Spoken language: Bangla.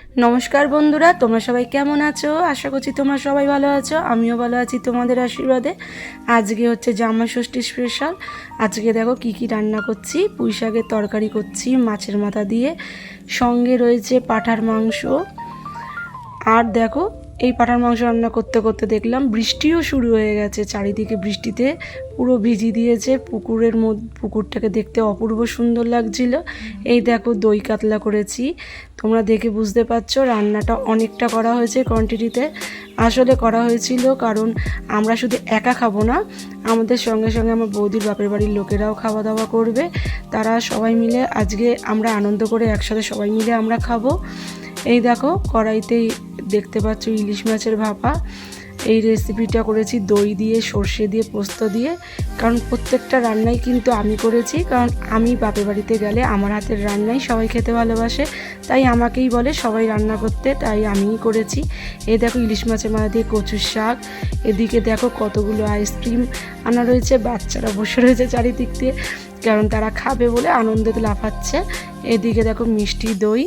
নমস্কার বন্ধুরা, তোমরা সবাই কেমন আছো? আশা করছি তোমরা সবাই ভালো আছো। আমিও ভালো আছি তোমাদের আশীর্বাদে। আজকে হচ্ছে জামাই ষষ্ঠী স্পেশাল। আজকে দেখো কি কি রান্না করছি। পুঁই শাকের তরকারি করছি মাছের মাথা দিয়ে, সঙ্গে রয়েছে পাঁঠার মাংস। আর দেখো এই পাঁঠার মাংস রান্না করতে করতে দেখলাম বৃষ্টিও শুরু হয়ে গেছে। চারিদিকে বৃষ্টিতে পুরো ভিজিয়ে দিয়েছে। পুকুরটাকে দেখতে অপূর্ব সুন্দর লাগছিল। এই দেখো দই কাতলা করেছি। তোমরা দেখে বুঝতে পারছো রান্নাটা অনেকটা করা হয়েছে কোয়ান্টিটিতে। আসলে করা হয়েছিল কারণ আমরা শুধু একা খাবো না, আমাদের সঙ্গে সঙ্গে আমার বৌদির বাপের বাড়ির লোকেরাও খাওয়া দাওয়া করবে। তারা সবাই মিলে আজকে আমরা আনন্দ করে একসাথে সবাই মিলে আমরা খাবো। এই দেখো কড়াইতেই দেখতে পাচ্ছ ইলিশ মাছের ভাপা। এই রেসিপিটা করেছি দই দিয়ে, সর্ষে দিয়ে, পোস্ত দিয়ে। কারণ প্রত্যেকটা রান্নাই কিন্তু আমি করেছি, কারণ আমি বাপের বাড়িতে গেলে আমার হাতের রান্নাই সবাই খেতে ভালোবাসে, তাই আমাকেই বলে সবাই রান্না করতে, তাই আমিই করেছি। এই দেখো ইলিশ মাছের মাথা দিয়ে কচুর শাক। এদিকে দেখো কতগুলো আইসক্রিম আনা রয়েছে, বাচ্চারা বসে রয়েছে চারিদিক দিয়ে, কারণ তারা খাবে বলে আনন্দে লাফাচ্ছে। এদিকে দেখো মিষ্টি দই।